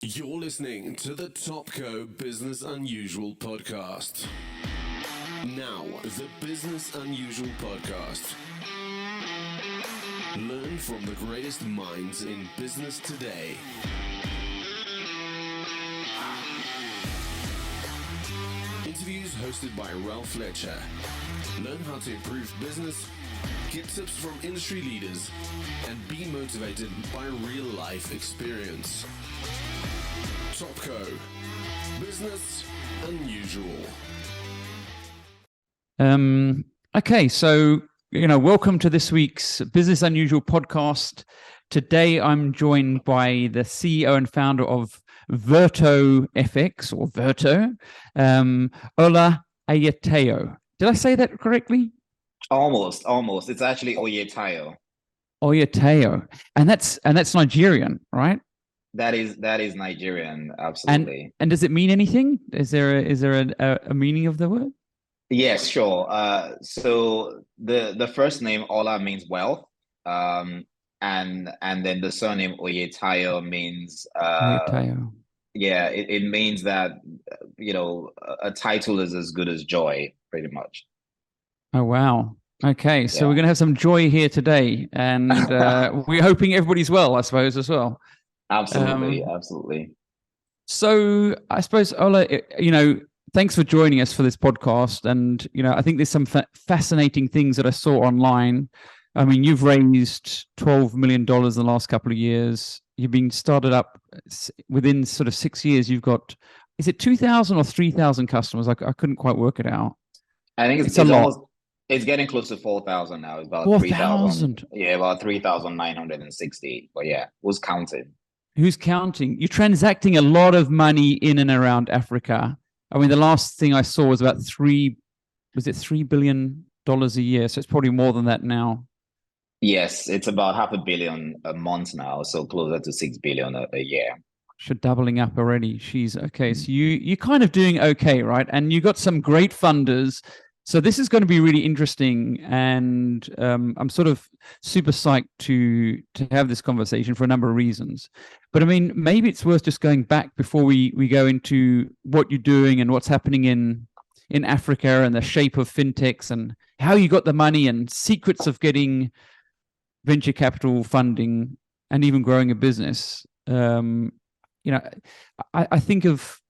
You're listening to the Topco Business Unusual podcast. Now, the Business Unusual podcast. Learn from the greatest minds in business today. Interviews hosted by Ralph Fletcher. Learn how to improve business, get tips from industry leaders, and be motivated by real-life experience. Topco Business Unusual. Okay, so welcome to this week's Business Unusual podcast. Today, I'm joined by the CEO and founder of Verto FX or Virto, Ola Oyetayo. Did I say that correctly? Almost. It's actually Oyetayo. Oyetayo, and that's Nigerian, right? That is Nigerian, absolutely. And does it mean anything? Is there a meaning of the word? Yes, sure. So the first name Ola means wealth, and then the surname Oyetayo means Oyetayo. Yeah, it means that a title is as good as joy, pretty much. Oh wow. Okay, so Yeah. we're going to have some joy here today, and we're hoping everybody's well, I suppose, as well. Absolutely. So I suppose, Ola, thanks for joining us for this podcast. And, I think there's some fascinating things that I saw online. I mean, you've raised $12 million in the last couple of years. You've been started up within sort of 6 years. You've got, is it 2,000 or 3,000 customers? I couldn't quite work it out. I think it's almost, it's getting close to 4,000 now. It's about 4,000. Yeah, about 3,960. But yeah, who's counting? Who's counting? You're transacting a lot of money in and around Africa. I mean, the last thing I saw was about $3 billion a year? So it's probably more than that now. Yes, it's about $500 million a month now, so closer to 6 billion a year. Should doubling up already. She's okay. So you're kind of doing okay, right? And you got some great funders. So this is going to be really interesting, and I'm sort of super psyched to have this conversation for a number of reasons. But I mean, maybe it's worth just going back before we go into what you're doing and what's happening in Africa and the shape of fintechs and how you got the money and secrets of getting venture capital funding and even growing a business. I think of,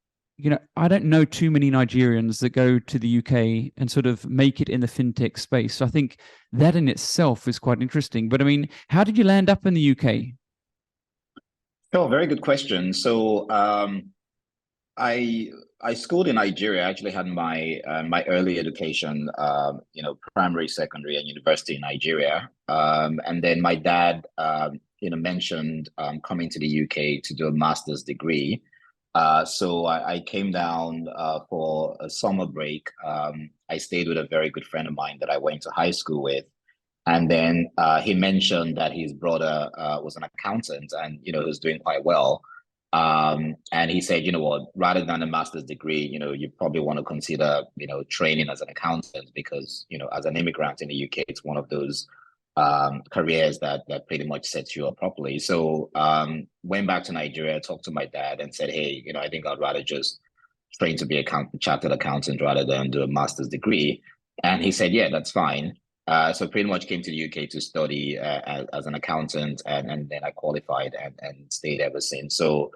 I don't know too many Nigerians that go to the UK and sort of make it in the fintech space. So I think that in itself is quite interesting. But I mean, how did you land up in the UK? Oh, very good question. So I schooled in Nigeria. I actually had my early education, primary, secondary, and university in Nigeria. And then my dad, mentioned coming to the UK to do a master's degree. So I came down for a summer break. I stayed with a very good friend of mine that I went to high school with. And then he mentioned that his brother was an accountant and, he was doing quite well. And he said, you know what, rather than a master's degree, you probably want to consider, training as an accountant because, as an immigrant in the UK, it's one of those careers that pretty much sets you up properly. So went back to Nigeria, talked to my dad and said, hey, I think I'd rather just train to be a chartered accountant rather than do a master's degree. And he said, yeah, that's fine. So pretty much came to the UK to study as an accountant, and then I qualified and stayed ever since. So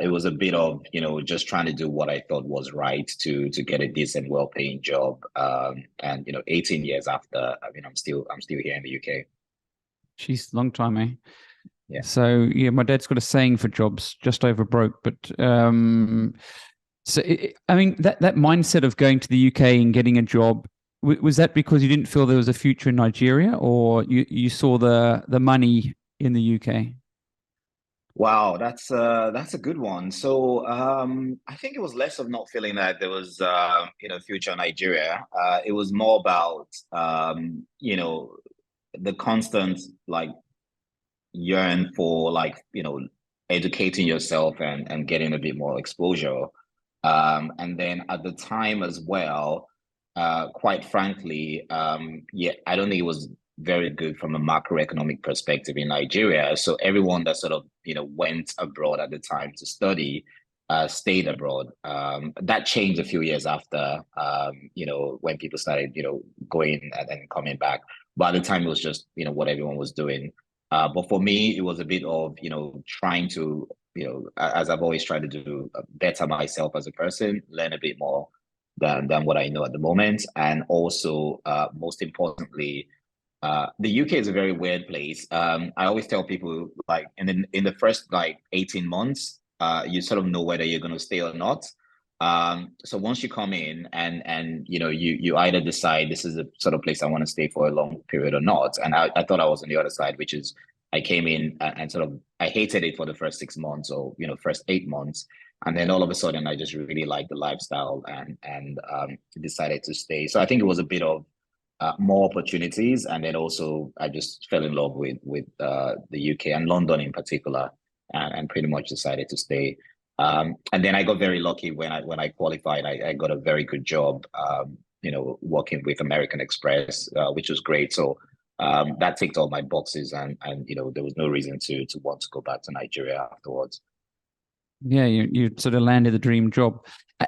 it was a bit of, just trying to do what I thought was right to get a decent, well-paying job. And 18 years after, I mean, I'm still here in the UK. She's a long time, eh? Yeah. So yeah, my dad's got a saying for jobs, just over broke. But I mean, that mindset of going to the UK and getting a job, was that because you didn't feel there was a future in Nigeria, or you saw the money in the UK? Wow, that's a good one. So I think it was less of not feeling that there was future in Nigeria. It was more about the constant yearn for educating yourself and getting a bit more exposure. And then at the time as well, quite frankly, I don't think it was very good from a macroeconomic perspective in Nigeria. So everyone that sort of, went abroad at the time to study, stayed abroad. That changed a few years after, when people started, going and then coming back. But at the time, it was just, what everyone was doing. But for me, it was a bit of, trying to, as I've always tried to do, better myself as a person, learn a bit more than what I know at the moment. And also, most importantly, the UK is a very weird place. I always tell people, like, in the first like 18 months, you sort of know whether you're going to stay or not. So once you come in and you either decide this is the sort of place I want to stay for a long period or not. And I thought I was on the other side, which is I came in and sort of I hated it for the first 6 months or first 8 months. And then all of a sudden I just really liked the lifestyle and decided to stay. So I think it was a bit of more opportunities, and then also I just fell in love with the UK and London in particular, and pretty much decided to stay. And then I got very lucky when I qualified. I got a very good job, working with American Express, which was great. So that ticked all my boxes, and there was no reason to want to go back to Nigeria afterwards. Yeah, you sort of landed the dream job.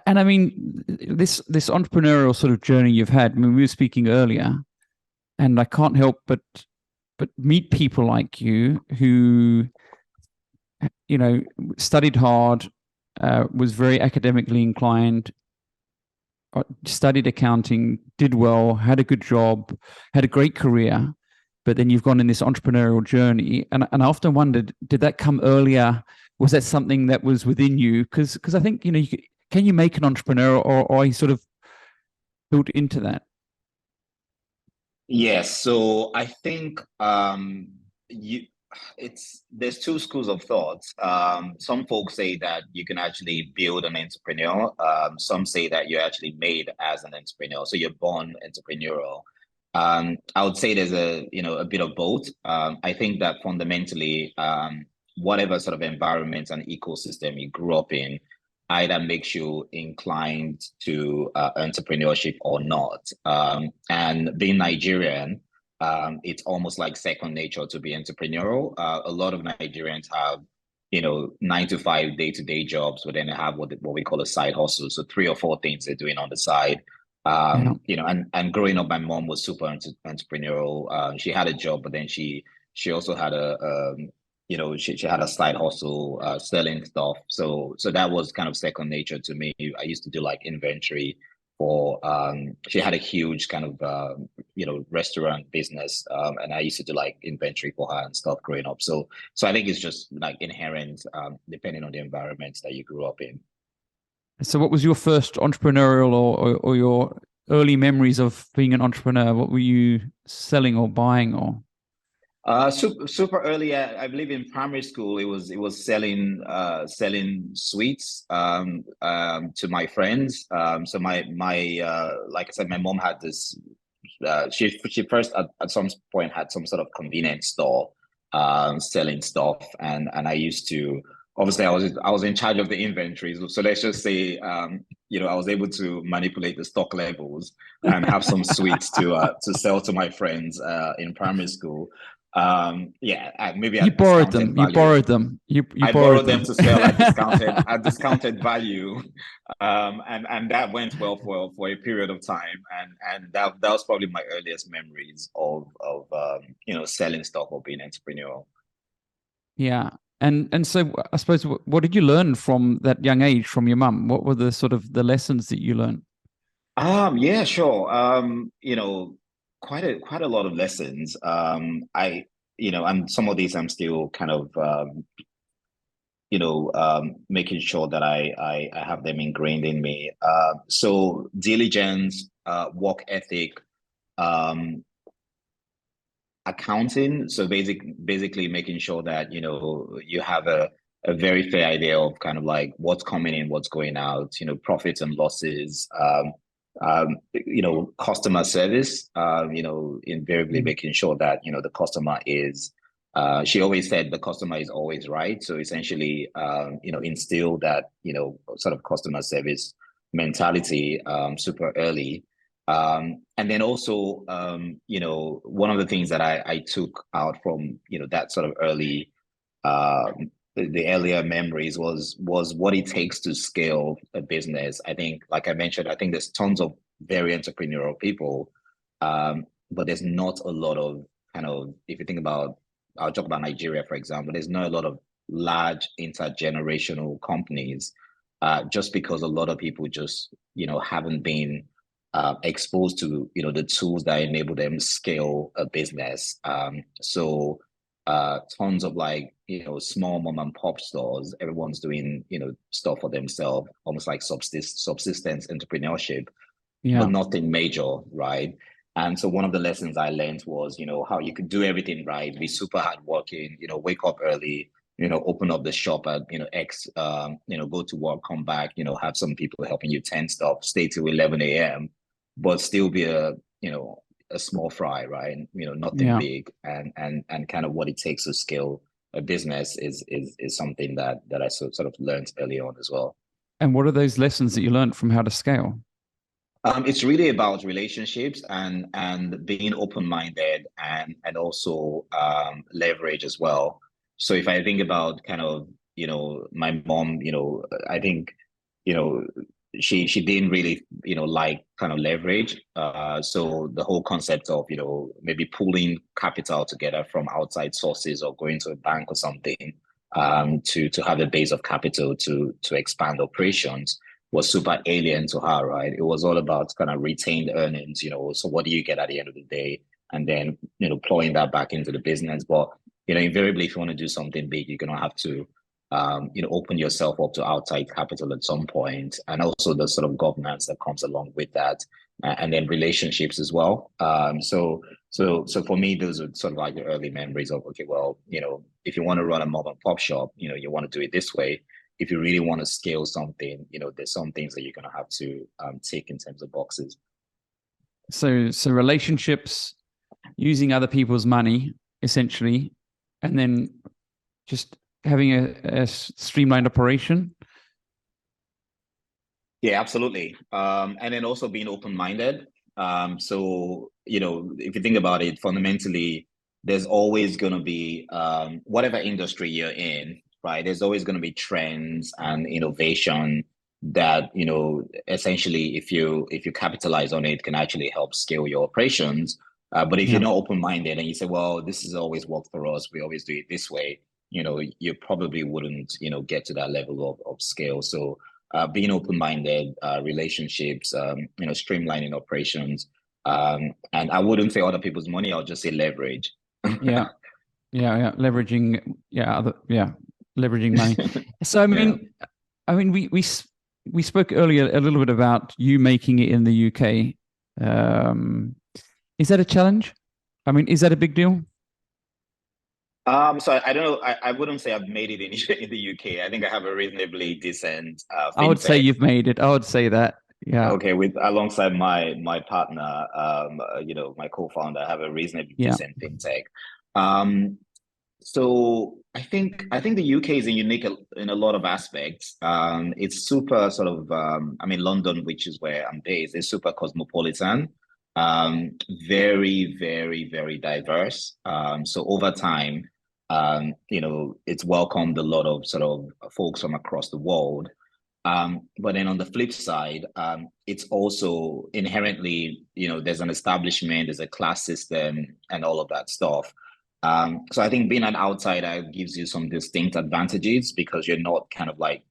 And I mean, this entrepreneurial sort of journey you've had, I mean, we were speaking earlier, and I can't help but meet people like you who, studied hard, was very academically inclined, studied accounting, did well, had a good job, had a great career, but then you've gone in this entrepreneurial journey. And I often wondered, did that come earlier? Was that something that was within you? Because I think, can you make an entrepreneur, or are you sort of built into that? Yes. So I think there's two schools of thought. Some folks say that you can actually build an entrepreneur. Some say that you're actually made as an entrepreneur. So you're born entrepreneurial. I would say there's a bit of both. I think that fundamentally, whatever sort of environment and ecosystem you grew up in either makes you inclined to entrepreneurship or not. And being Nigerian, it's almost like second nature to be entrepreneurial. A lot of Nigerians have, 9 to 5 day-to-day jobs, but then they have what we call a side hustle. So 3 or 4 things they're doing on the side. And growing up, my mom was super entrepreneurial. She had a job, but then she also had she had a side hustle, selling stuff. So that was kind of second nature to me. I used to do like inventory for, she had a huge kind of, restaurant business. And I used to do like inventory for her and stuff growing up. So I think it's just like inherent, depending on the environment that you grew up in. So what was your first entrepreneurial or your early memories of being an entrepreneur? What were you selling or buying or? Super early. I believe in primary school, it was selling sweets to my friends. So my like I said, my mom had this. She first at some point had some sort of convenience store, selling stuff, and I used to. Obviously, I was in charge of the inventories. So let's just say, I was able to manipulate the stock levels and have some sweets to sell to my friends in primary school. Maybe you borrowed them. Value. You borrowed them. I borrowed them to sell at discounted value, and that went well for a period of time, and that was probably my earliest memories of selling stock or being entrepreneurial. Yeah. And so I suppose, what did you learn from that young age from your mum? What were the sort of the lessons that you learned? Yeah, sure. Quite a lot of lessons. And some of these I'm still kind of, making sure that I have them ingrained in me. So diligence, work ethic, accounting. So basically making sure that, you have a very fair idea of kind of like what's coming in, what's going out, profits and losses, customer service, invariably making sure that, the customer is, she always said the customer is always right. So essentially, instill that, sort of customer service mentality, super early. And then also, one of the things that I took out from, that sort of early, the earlier memories was what it takes to scale a business. I think, like I mentioned, I think there's tons of very entrepreneurial people, but there's not a lot of kind of, if you think about, I'll talk about Nigeria, for example, there's not a lot of large intergenerational companies, just because a lot of people just, haven't been exposed to the tools that enable them to scale a business. So tons of like small mom and pop stores, everyone's doing stuff for themselves, almost like subsistence entrepreneurship, but Yeah. nothing major, right? And so one of the lessons I learned was, how you could do everything right, be super hardworking, wake up early, open up the shop at, X, go to work, come back, have some people helping you tend stuff, stay till 11 a.m., but still be a small fry, right? Nothing Yeah. big, and kind of what it takes to scale a business is something that I sort of learned early on as well. And what are those lessons that you learned from how to scale? It's really about relationships and being open-minded and also leverage as well. So if I think about kind of, my mom, I think, you know, she didn't really, like kind of leverage. So the whole concept of, maybe pulling capital together from outside sources or going to a bank or something, to have a base of capital to expand operations was super alien to her, right? It was all about kind of retained earnings, so what do you get at the end of the day? And then, plowing that back into the business. But, invariably, if you want to do something big, you're going to have to, open yourself up to outside capital at some point, and also the sort of governance that comes along with that, and then relationships as well. So for me, those are sort of like the early memories of, okay, well, if you want to run a mom and pop shop, you want to do it this way. If you really want to scale something, there's some things that you're going to have to tick in terms of boxes. So relationships, using other people's money, essentially, and then just having a streamlined operation. Yeah, absolutely. And then also being open-minded. So, if you think about it, fundamentally, there's always going to be, whatever industry you're in, right? There's always going to be trends and innovation that, essentially, if you capitalize on it, can actually help scale your operations. But if you're not open-minded and you say, well, this has always worked for us, we always do it this way, you probably wouldn't, get to that level of scale. So being open-minded, relationships, streamlining operations, and I wouldn't say other people's money. I'll just say leverage. Yeah, leveraging, leveraging money. So I mean, we spoke earlier a little bit about you making it in the UK. Is that a challenge? I mean, is that a big deal? So I don't know. I wouldn't say I've made it in the UK. I think I have a reasonably decent I would say fintech. you've made it. I would say that. Yeah. Okay, with alongside my partner, my co-founder, I have a reasonably decent fintech. So I think the UK is unique in a lot of aspects. It's super sort of London, which is where I'm based, is super cosmopolitan. Very, very, very diverse. So over time, it's welcomed a lot of sort of folks from across the world. But then on the flip side, it's also inherently, there's an establishment, there's a class system, and all of that stuff. So I think being an outsider gives you some distinct advantages because you're not kind of like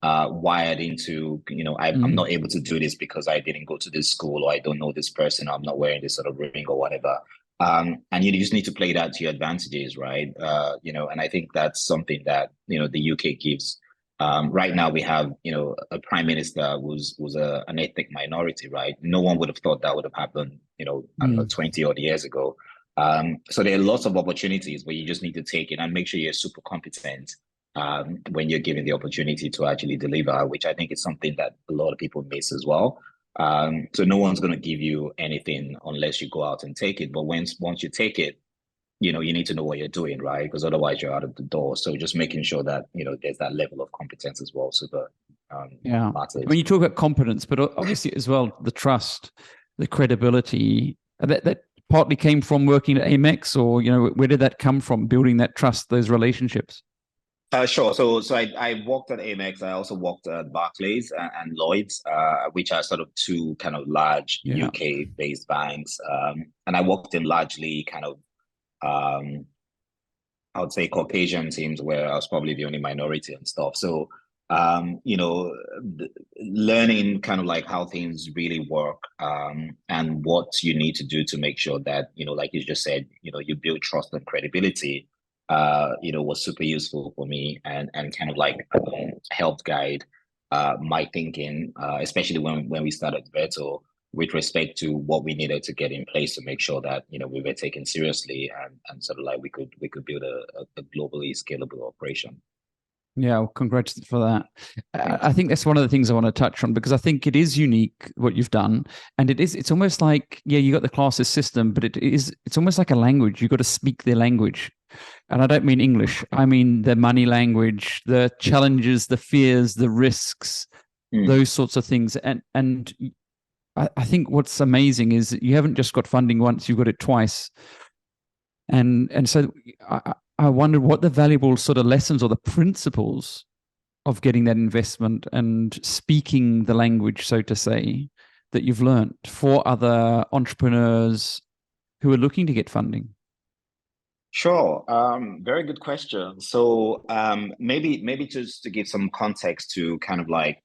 wired into, I'm not able to do this because I didn't go to this school, or I don't know this person, or I'm not wearing this sort of ring or whatever. And you just need to play that to your advantages, right? And I think that's something that, the UK gives. Right now we have, a prime minister who's an ethnic minority, right? No one would have thought that would have happened, I don't know, 20 odd years ago. So there are lots of opportunities where you just need to take it and make sure you're super competent when you're given the opportunity to actually deliver, which I think is something that a lot of people miss as well. So no one's going to give you anything unless you go out and take it. But once you take it, you need to know what you're doing, right? Because otherwise you're out of the door. So just making sure that, there's that level of competence as well. Super matters. I mean, you talk about competence, but obviously as well, the trust. the credibility that partly came from working at Amex, or where did that come from? Building that trust, those relationships. Sure. So I worked at Amex. I also worked at Barclays and Lloyd's, which are sort of two kind of large Yeah. UK-based banks. And I worked in largely kind of, I would say, Caucasian teams where I was probably the only minority and stuff. So, learning kind of like how things really work, and what you need to do to make sure that, like you just said, you build trust and credibility, was super useful for me, and kind of like helped guide my thinking, especially when we started Verto, with respect to what we needed to get in place to make sure that we were taken seriously, and sort of like we could build a globally scalable operation. Yeah, well, congrats for that. I think that's one of the things I want to touch on, because I think it is unique what you've done, and it's almost like, yeah, you got the classes system, but it's almost like a language. You got to speak their language, and I don't mean English. I mean the money language, the challenges, the fears, the risks, those sorts of things, and I think what's amazing is that you haven't just got funding once; you've got it twice, and so I wondered what the valuable sort of lessons or the principles of getting that investment and speaking the language, so to say, that you've learned for other entrepreneurs who are looking to get funding. Sure. Very good question. So maybe just to give some context to kind of like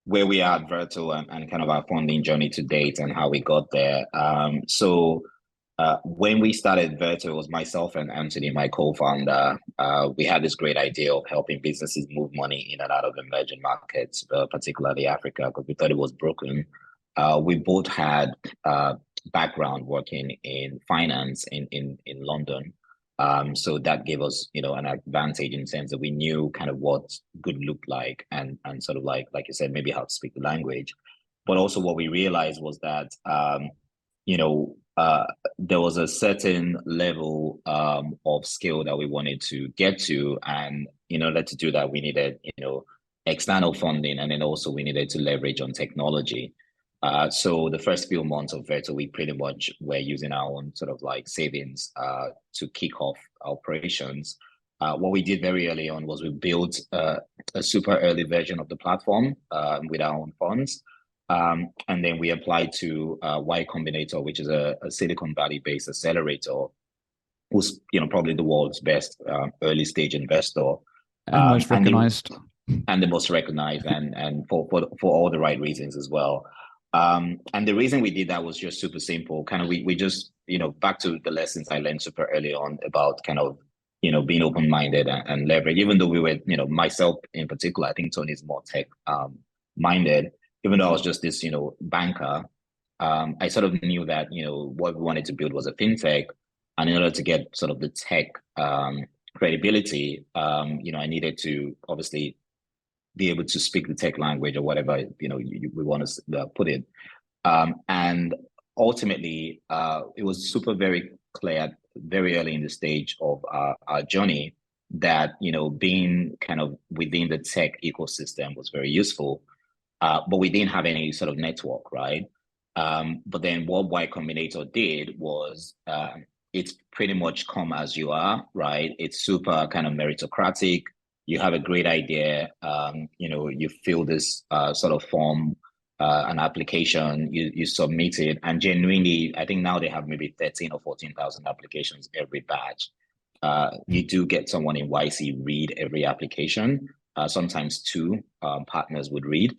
where we are at Verto, and kind of our funding journey to date and how we got there. When we started Verto, it was myself and Anthony, my co-founder. We had this great idea of helping businesses move money in and out of emerging markets, particularly Africa, because we thought it was broken. We both had background working in finance in London. So that gave us, an advantage in the sense that we knew kind of what good looked like, and sort of like you said, maybe how to speak the language. But also what we realized was that, there was a certain level of skill that we wanted to get to. And in order to do that, we needed, external funding, and then also we needed to leverage on technology. So the first few months of Verto, we pretty much were using our own sort of like savings to kick off operations. What we did very early on was we built a super early version of the platform with our own funds. And then we applied to Y Combinator, which is a Silicon Valley-based accelerator, who's probably the world's best early stage investor, and most recognized, and the most recognized, and for all the right reasons as well. And the reason we did that was just super simple. Kind of we just, back to the lessons I learned super early on about kind of, being open-minded and leverage. Even though we were, myself in particular, I think Tony's more tech minded. Even though I was just this, banker, I sort of knew that, what we wanted to build was a fintech. And in order to get sort of the tech credibility, I needed to obviously be able to speak the tech language, or whatever, we want to put it. And ultimately, it was very clear very early in the stage of our journey that, being kind of within the tech ecosystem was very useful. But we didn't have any sort of network, right? But then what Y Combinator did was, it's pretty much come as you are, right? It's super kind of meritocratic. You have a great idea, you fill this sort of form, an application, you submit it, and genuinely, I think now they have maybe 13 or 14,000 applications every batch. You do get someone in YC read every application. Sometimes two partners would read,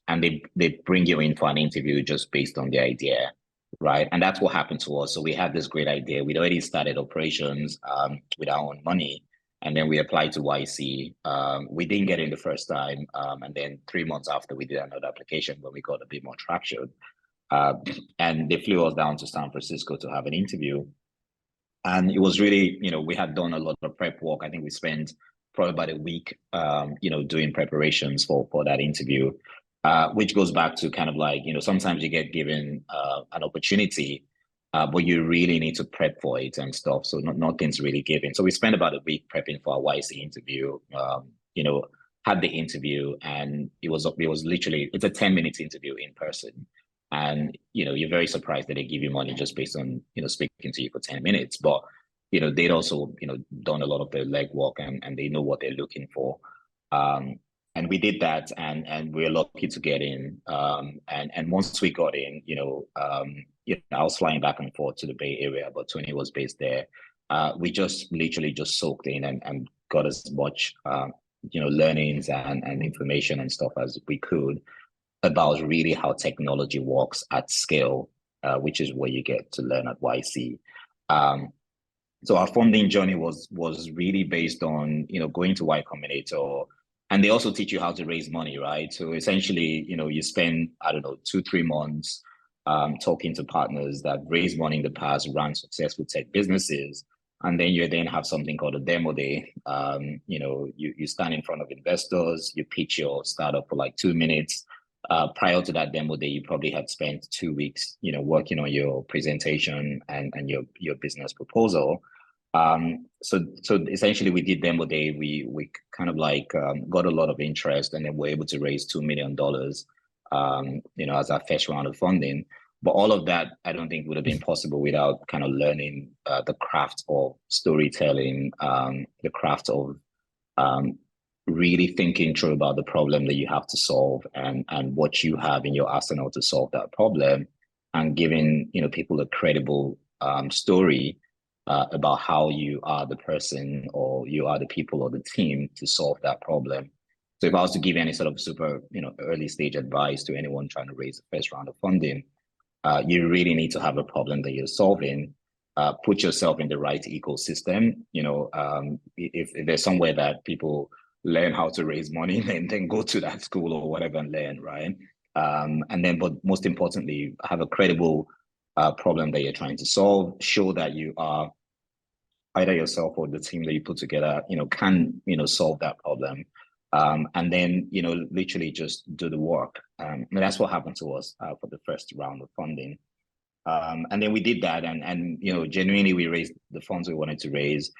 and they bring you in for an interview just based on the idea, right? And that's what happened to us. So we had this great idea. We'd already started operations with our own money, and then we applied to YC. We didn't get in the first time, and then 3 months after, we did another application when we got a bit more traction. And they flew us down to San Francisco to have an interview. And it was really, we had done a lot of prep work. I think we spent probably about a week, doing preparations for that interview. Which goes back to kind of like, sometimes you get given an opportunity, but you really need to prep for it and stuff. So nothing's really given. So we spent about a week prepping for our YC interview. had the interview, and it was literally, it's a 10 minute interview in person. And, you're very surprised that they give you money just based on, speaking to you for 10 minutes. But, they'd also, done a lot of the legwork, and they know what they're looking for. And we did that, and we were lucky to get in. And once we got in, I was flying back and forth to the Bay Area, but Tony was based there. We just literally just soaked in, and got as much, learnings and information and stuff as we could about really how technology works at scale, which is what you get to learn at YC. So our funding journey was really based on, going to Y Combinator, and they also teach you how to raise money, right? So essentially, you spend, I don't know, 2-3 months talking to partners that raised money in the past, ran successful tech businesses, and then you have something called a demo day. You stand in front of investors, you pitch your startup for like 2 minutes. Prior to that demo day, you probably had spent 2 weeks, working on your presentation and your business proposal. So essentially we did demo day. We kind of like got a lot of interest, and then we're able to raise $2 million, as our first round of funding. But all of that, I don't think would have been possible without kind of learning the craft of storytelling, the craft of really thinking through about the problem that you have to solve, and what you have in your arsenal to solve that problem, and giving people a credible story about how you are the person, or you are the people or the team to solve that problem. So if I was to give any sort of super early stage advice to anyone trying to raise the first round of funding, you really need to have a problem that you're solving. Put yourself in the right ecosystem. If there's somewhere that people learn how to raise money, then go to that school or whatever and learn, right? But most importantly, have a credible problem that you're trying to solve. Show that you are, either yourself or the team that you put together, can solve that problem. And then literally just do the work. And that's what happened to us for the first round of funding. And then we did that, and genuinely we raised the funds we wanted to raise,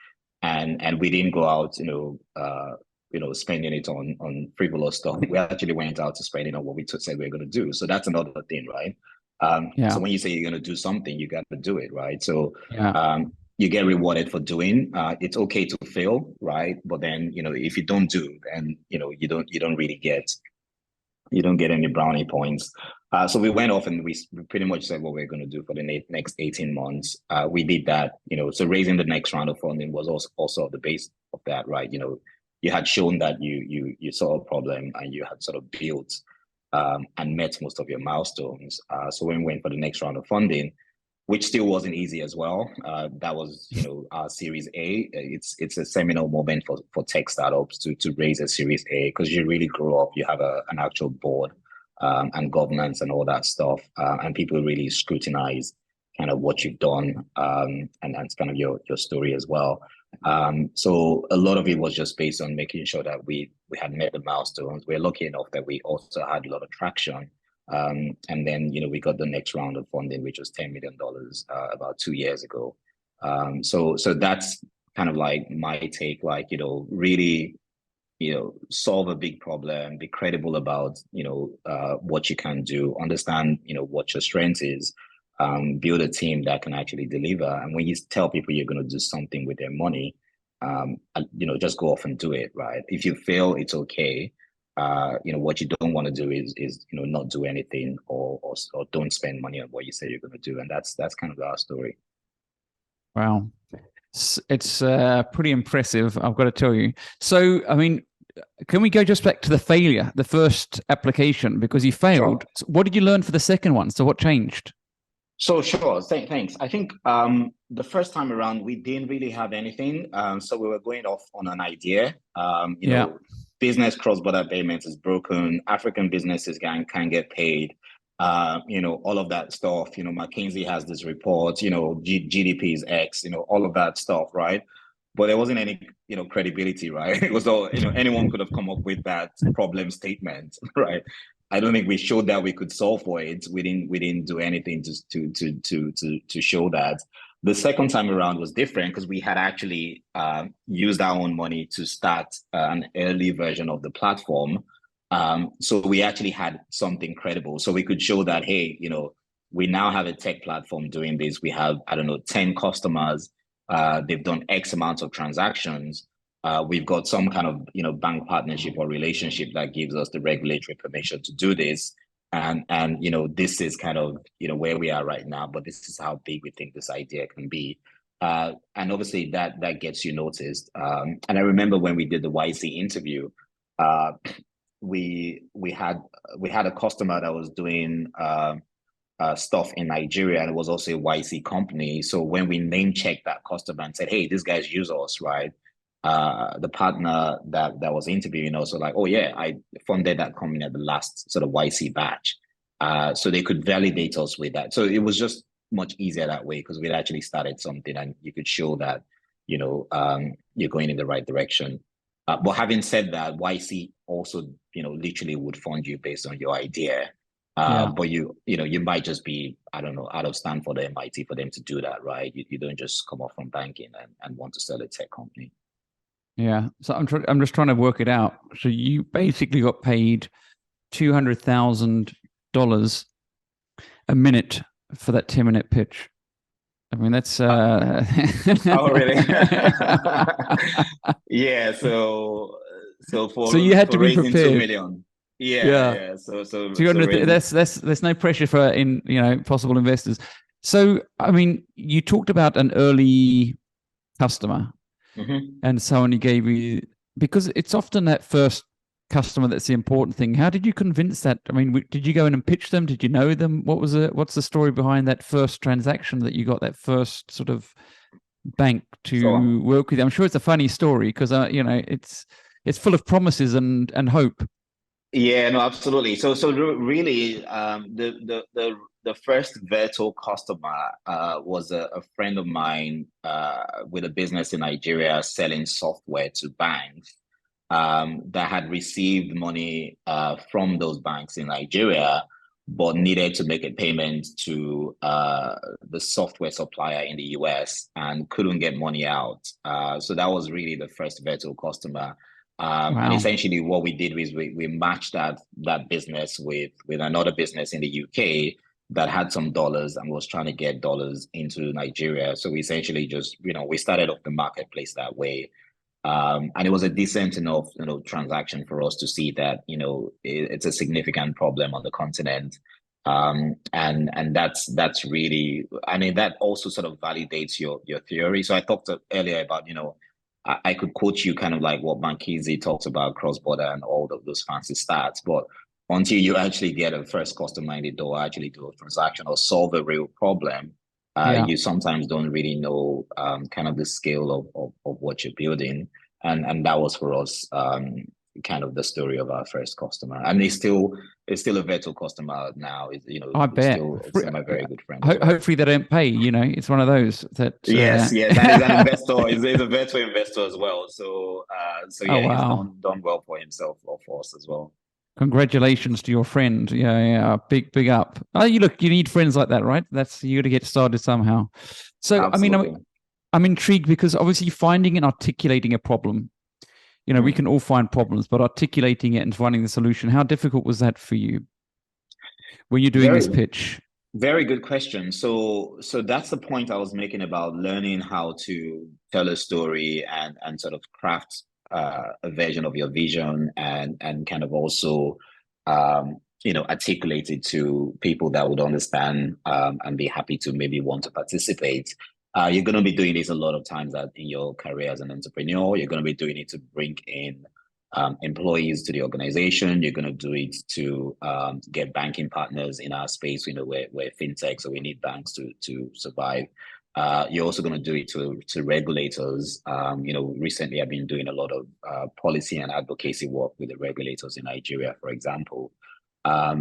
and we didn't go out spending it on frivolous stuff. We actually went out to spend it on what we said we were going to do. So that's another thing, right? So when you say you're going to do something, you got to do it, right? So you get rewarded for doing. It's okay to fail, right? But then if you don't do, then you don't really get any brownie points. So we went off and we pretty much said what we're going to do for the next 18 months. We did that, so raising the next round of funding was also the base of that, right? You had shown that you saw a problem, and you had sort of built and met most of your milestones. So when we went for the next round of funding, which still wasn't easy as well. That was, our Series A. It's a seminal moment for tech startups to raise a Series A, because you really grow up. You have an actual board and governance and all that stuff, and people really scrutinize kind of what you've done, and that's kind of your story as well. So a lot of it was just based on making sure that we had met the milestones. We're lucky enough that we also had a lot of traction. And then, we got the next round of funding, which was $10 million about 2 years ago. So that's kind of like my take, like, really, solve a big problem, be credible about, what you can do, understand, what your strength is, build a team that can actually deliver. And when you tell people you're going to do something with their money, just go off and do it, right? If you fail, it's okay. What you don't want to do is not do anything, or don't spend money on what you say you're going to do. And that's kind of our story. Wow. It's pretty impressive, I've got to tell you. So, I mean, can we go just back to the failure, the first application, because you failed? Sure. So what did you learn for the second one? So what changed? So sure, thanks. I think the first time around, we didn't really have anything. So we were going off on an idea. Business cross-border payments is broken. African businesses can't get paid. All of that stuff. McKinsey has this report. GDP is X. All of that stuff, right? But there wasn't any, credibility, right? It was all, anyone could have come up with that problem statement, right? I don't think we showed that we could solve for it. We didn't do anything to show that. The second time around was different because we had actually used our own money to start an early version of the platform. So we actually had something credible. So we could show that, hey, we now have a tech platform doing this. We have, I don't know, 10 customers. They've done X amount of transactions. We've got some kind of, bank partnership or relationship that gives us the regulatory permission to do this. And this is kind of where we are right now, but this is how big we think this idea can be. And obviously that gets you noticed. And I remember when we did the YC interview, we had a customer that was doing stuff in Nigeria, and it was also a YC company. So when we name checked that customer and said, hey, these guys use us, right? The partner that was interviewing us were like, oh yeah, I funded that company at the last sort of YC batch. So they could validate us with that. So it was just much easier that way because we'd actually started something and you could show that, you're going in the right direction. But having said that, YC also, literally would fund you based on your idea. But you might just be, I don't know, out of Stanford or MIT for them to do that, right? You don't just come off from banking and want to start a tech company. Yeah. So I'm just trying to work it out. So you basically got paid $200,000 a minute for that 10-minute pitch. I mean, that's oh, really? Yeah. So you had to be raising prepared. 2 million. Yeah. So 200. There's no pressure for possible investors. So I mean, you talked about an early customer. Mm-hmm. And so on, he gave you, because it's often that first customer that's the important thing. How did you convince that? I mean, did you go in and pitch them? Did you know them? What's the story behind that first transaction that you got, that first sort of bank to work with? I'm sure it's a funny story because it's full of promises and hope. Yeah, no, absolutely. So really, the first Verto customer was a friend of mine with a business in Nigeria selling software to banks that had received money from those banks in Nigeria, but needed to make a payment to the software supplier in the US and couldn't get money out. So that was really the first Verto customer. Wow. And essentially what we did was we matched that business with another business in the UK that had some dollars and was trying to get dollars into Nigeria. So we essentially just, we started off the marketplace that way. And it was a decent enough, transaction for us to see that, it's a significant problem on the continent. And that's really, I mean, that also sort of validates your theory. So I talked earlier about, I could quote you kind of like what McKinsey talks about cross-border and all of those fancy stats, but until you actually get a first customer in the door, actually do a transaction or solve a real problem, you sometimes don't really know kind of the scale of what you're building. And that was for us kind of the story of our first customer. And it's still a Verto customer now. I bet. Still my very good friend. Hopefully they don't pay, it's one of those that yes, that is an investor. He's a Verto investor as well. So yeah, wow. He's done well for himself or for us as well. Congratulations to your friend. Yeah. Big up. Oh, you need friends like that, right? You got to get started somehow. So, Absolutely. I mean, I'm intrigued because obviously finding and articulating a problem, we can all find problems, but articulating it and finding the solution, how difficult was that for you when you're doing this pitch? Very good question. So that's the point I was making about learning how to tell a story and sort of craft a version of your vision and kind of also articulate it to people that would understand and be happy to maybe want to participate. You're going to be doing this a lot of times in your career as an entrepreneur. You're going to be doing it to bring in employees to the organization. You're going to do it to get banking partners in our space. We're fintech, so we need banks to survive. You're also going to do it to regulators. Recently I've been doing a lot of policy and advocacy work with the regulators in Nigeria, for example.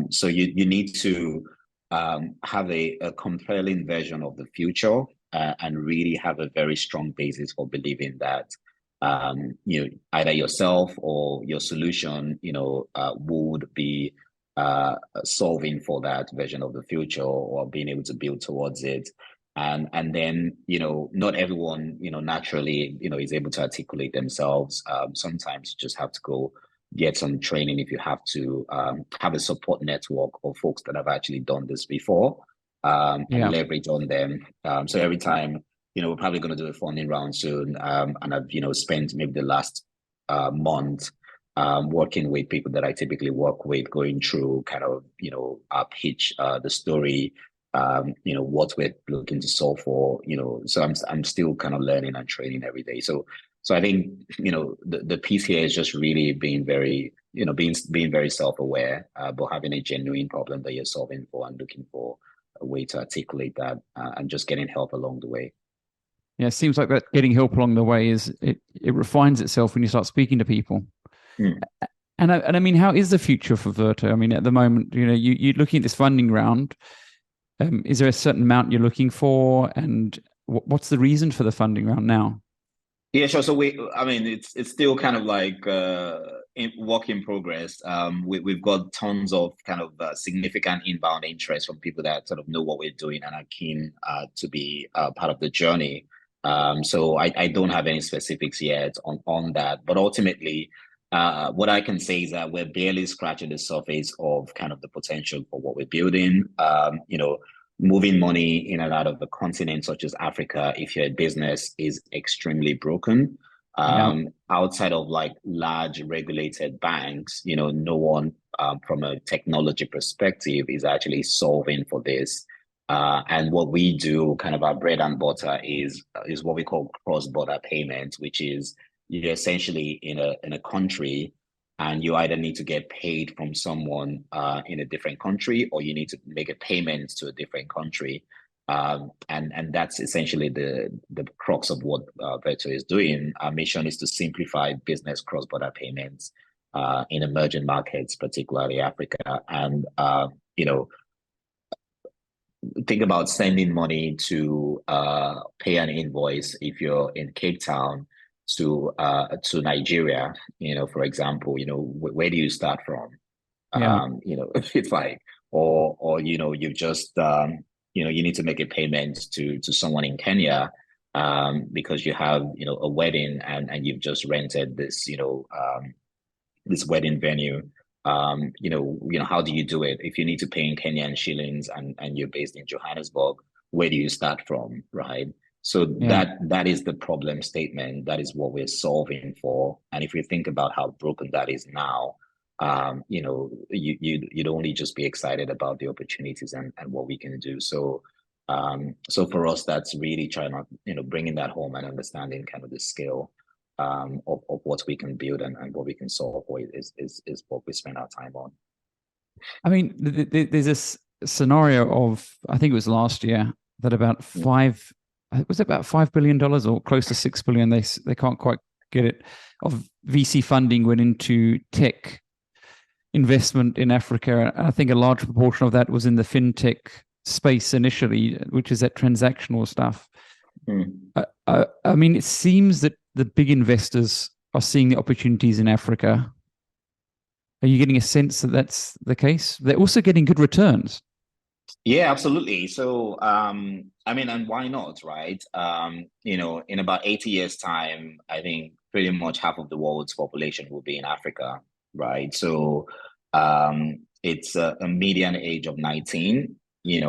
So you need to have a compelling version of the future and really have a very strong basis for believing that either yourself or your solution, would be solving for that version of the future or being able to build towards it. And then, not everyone, naturally, is able to articulate themselves. Sometimes you just have to go get some training if you have to, have a support network of folks that have actually done this before, and Yeah. leverage on them. So every time, we're probably going to do a funding round soon. And I've, spent maybe the last month working with people that I typically work with, going through kind of, our pitch, the story, what we're looking to solve for, so I'm still kind of learning and training every day. So I think, the piece here is just really being very, being very self-aware, but having a genuine problem that you're solving for and looking for a way to articulate that, and just getting help along the way. Yeah, it seems like that getting help along the way it refines itself when you start speaking to people. Mm. And I mean, how is the future for Verto? I mean, at the moment, you're looking at this funding round. Is there a certain amount you're looking for, and what's the reason for the funding round now? Yeah, sure. So it's still kind of like work in progress. We've got tons of kind of significant inbound interest from people that sort of know what we're doing and are keen to be part of the journey. So I don't have any specifics yet on that, but ultimately, what I can say is that we're barely scratching the surface of kind of the potential for what we're building. Moving money in and out of the continent, such as Africa, if you're a business, is extremely broken. Yeah. Outside of like large regulated banks, no one from a technology perspective is actually solving for this. And what we do, kind of our bread and butter, is what we call cross-border payments, which is you're essentially in a country, and you either need to get paid from someone in a different country, or you need to make a payment to a different country. And that's essentially the crux of what Verto is doing. Our mission is to simplify business cross-border payments in emerging markets, particularly Africa. And think about sending money to pay an invoice if you're in Cape Town to Nigeria, for example. Where do you start from? Yeah. It's like, or you've just you need to make a payment to someone in Kenya, because you have a wedding, and you've just rented this this wedding venue. How do you do it if you need to pay in Kenyan shillings, and you're based in Johannesburg? Where do you start from, right? So Yeah. that is the problem statement. That is what we're solving for. And if you think about how broken that is now, you'd only just be excited about the opportunities and what we can do. So so for us, that's really trying to bringing that home and understanding kind of the scale of what we can build and what we can solve for is what we spend our time on. I mean, there's this scenario of, I think it was last year, that about $5 billion or close to $6 billion, they can't quite get it, of VC funding went into tech investment in Africa. And I think a large proportion of that was in the fintech space initially, which is that transactional stuff. I mean, it seems that the big investors are seeing the opportunities in Africa. Are you getting a sense that that's the case? They're also getting good returns. Yeah, absolutely. So, and why not, right? In about 80 years' time, I think pretty much half of the world's population will be in Africa, right? So, it's a median age of 19. In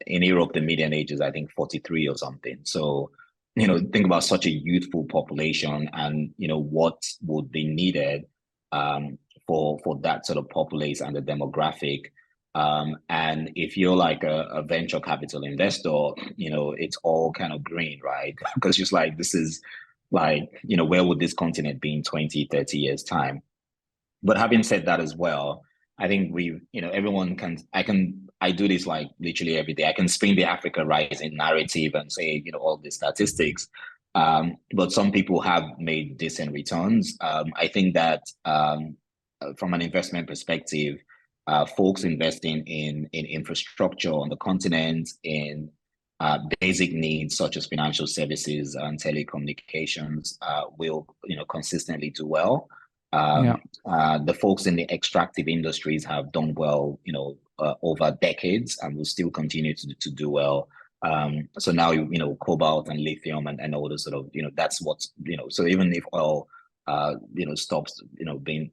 Europe, the median age is, I think, 43 or something. So, think about such a youthful population, and what would be needed for that sort of populace and the demographic. And if you're like a venture capital investor, it's all kind of green, right? Because just like, this is like, where would this continent be in 20, 30 years time? But having said that as well, I think everyone I do this like literally every day. I can spin the Africa Rising narrative and say, all the statistics. But some people have made decent returns. I think that from an investment perspective, folks investing in infrastructure on the continent, in basic needs such as financial services and telecommunications, will consistently do well. The folks in the extractive industries have done well, over decades, and will still continue to do well. So now, cobalt and lithium and all those sort of, that's what's, so even if oil, stops, being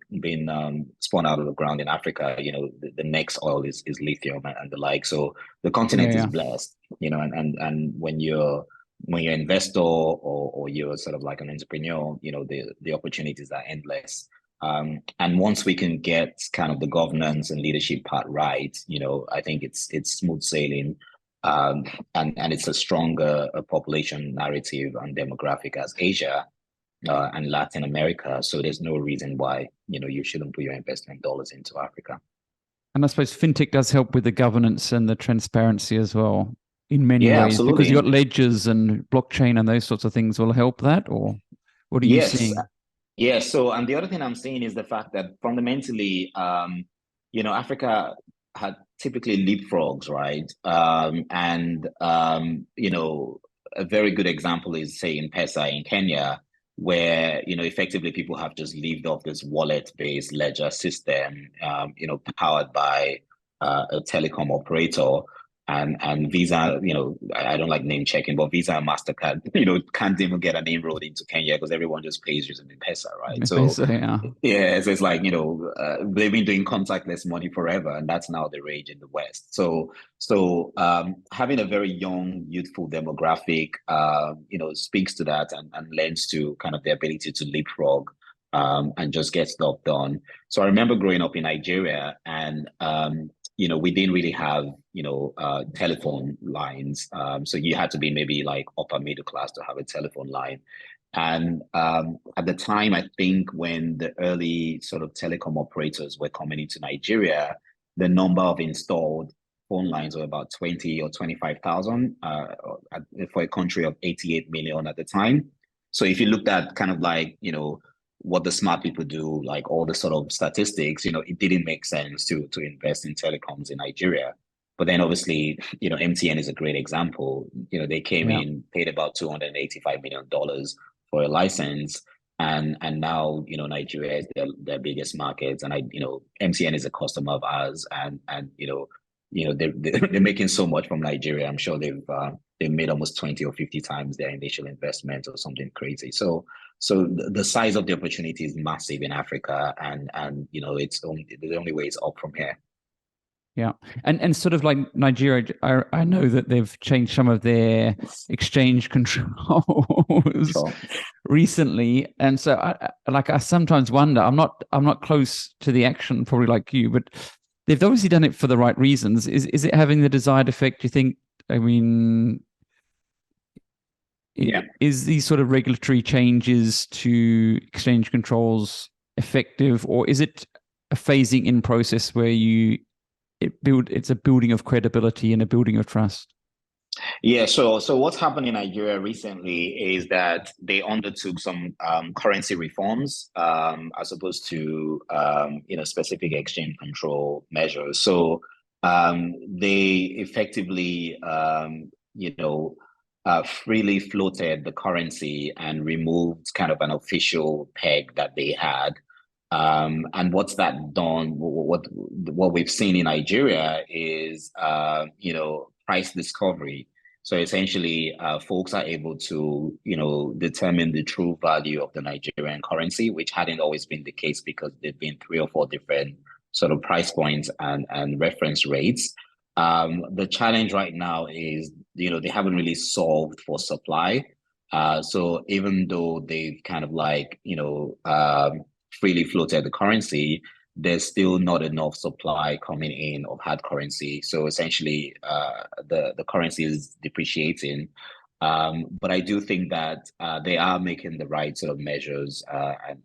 spun out of the ground in Africa, the next oil is lithium and the like. So the continent is Yeah. blessed, and when you're an investor or you're sort of like an entrepreneur, the opportunities are endless. And once we can get kind of the governance and leadership part right, I think it's smooth sailing. And it's a stronger population narrative and demographic as Asia and Latin America. So there's no reason why, you shouldn't put your investment dollars into Africa. And I suppose fintech does help with the governance and the transparency as well in many Yeah, ways, absolutely. because you've got ledgers and blockchain and those sorts of things will help that, or what are you Yes. seeing? Yeah. So, and the other thing I'm seeing is the fact that fundamentally, Africa had typically leapfrogs, right? A very good example is, say, in Pesa in Kenya, where, effectively people have just lived off this wallet-based ledger system, powered by a telecom operator. And Visa, I don't like name checking, but Visa and MasterCard, can't even get an inroad into Kenya because everyone just pays using M-Pesa, right? So Yeah. yeah, so it's like, they've been doing contactless money forever, and that's now the rage in the West. So having a very young, youthful demographic, speaks to that and lends to kind of the ability to leapfrog and just get stuff done. So I remember growing up in Nigeria, and we didn't really have, telephone lines. So you had to be maybe like upper middle class to have a telephone line. And at the time, I think when the early sort of telecom operators were coming into Nigeria, the number of installed phone lines were about 20 or 25,000 for a country of 88 million at the time. So if you looked at kind of like, what the smart people do, like all the sort of statistics, it didn't make sense to invest in telecoms in Nigeria. But then obviously, MTN is a great example. They came in, paid about $285 million for a license. And now, Nigeria is their biggest market. And MTN is a customer of ours. And they're making so much from Nigeria. I'm sure they've made almost 20 or 50 times their initial investment or something crazy. So the size of the opportunity is massive in Africa, and it's the only way is up from here. Yeah. And sort of like Nigeria, I know that they've changed some of their exchange controls recently. And so I sometimes wonder, I'm not close to the action, probably like you, but they've obviously done it for the right reasons. Is it having the desired effect, do you think? I mean, is these sort of regulatory changes to exchange controls effective, or is it a phasing in process where it's a building of credibility and a building of trust? Yeah, so what's happened in Nigeria recently is that they undertook some currency reforms as opposed to specific exchange control measures. So they effectively freely floated the currency and removed kind of an official peg that they had. And what's that done? What we've seen in Nigeria is price discovery. So essentially, folks are able to determine the true value of the Nigerian currency, which hadn't always been the case because there've been 3 or 4 different sort of price points and reference rates. The challenge right now is they haven't really solved for supply. So even though they've kind of like freely floated the currency, there's still not enough supply coming in of hard currency. So essentially, the currency is depreciating. But I do think that they are making the right sort of measures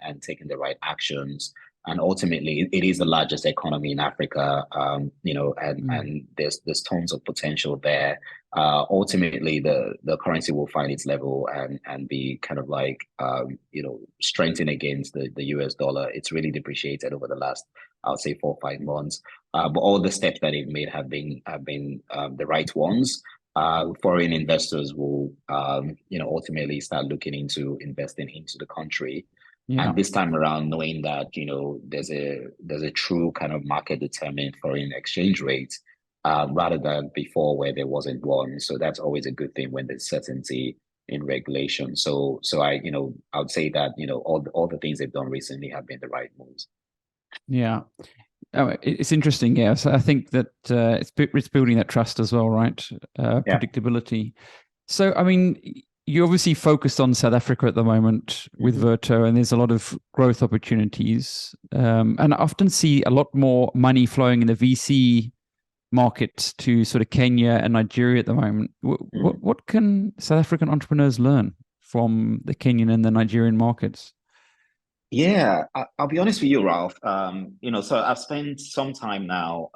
and taking the right actions. And ultimately, it is the largest economy in Africa, and there's tons of potential there. Ultimately, the currency will find its level and be kind of like strengthened against the US dollar. It's really depreciated over the last, I'll say, 4 or 5 months. But all the steps that they've made have been the right ones. Foreign investors will ultimately start looking into investing into the country. Yeah. And this time around, knowing that there's a true kind of market determined foreign exchange rate, rather than before where there wasn't one. So that's always a good thing when there's certainty in regulation. So I would say that, all the things they've done recently have been the right moves. Yeah. Oh, it's interesting. Yes, I think that it's building that trust as well, right? Yeah. Predictability. So, I mean, you're obviously focused on South Africa at the moment with Verto, and there's a lot of growth opportunities. And I often see a lot more money flowing in the VC markets to sort of Kenya and Nigeria at the moment. What can South African entrepreneurs learn from the Kenyan and the Nigerian markets? Yeah, I'll be honest with you, Ralph. So I've spent some time now,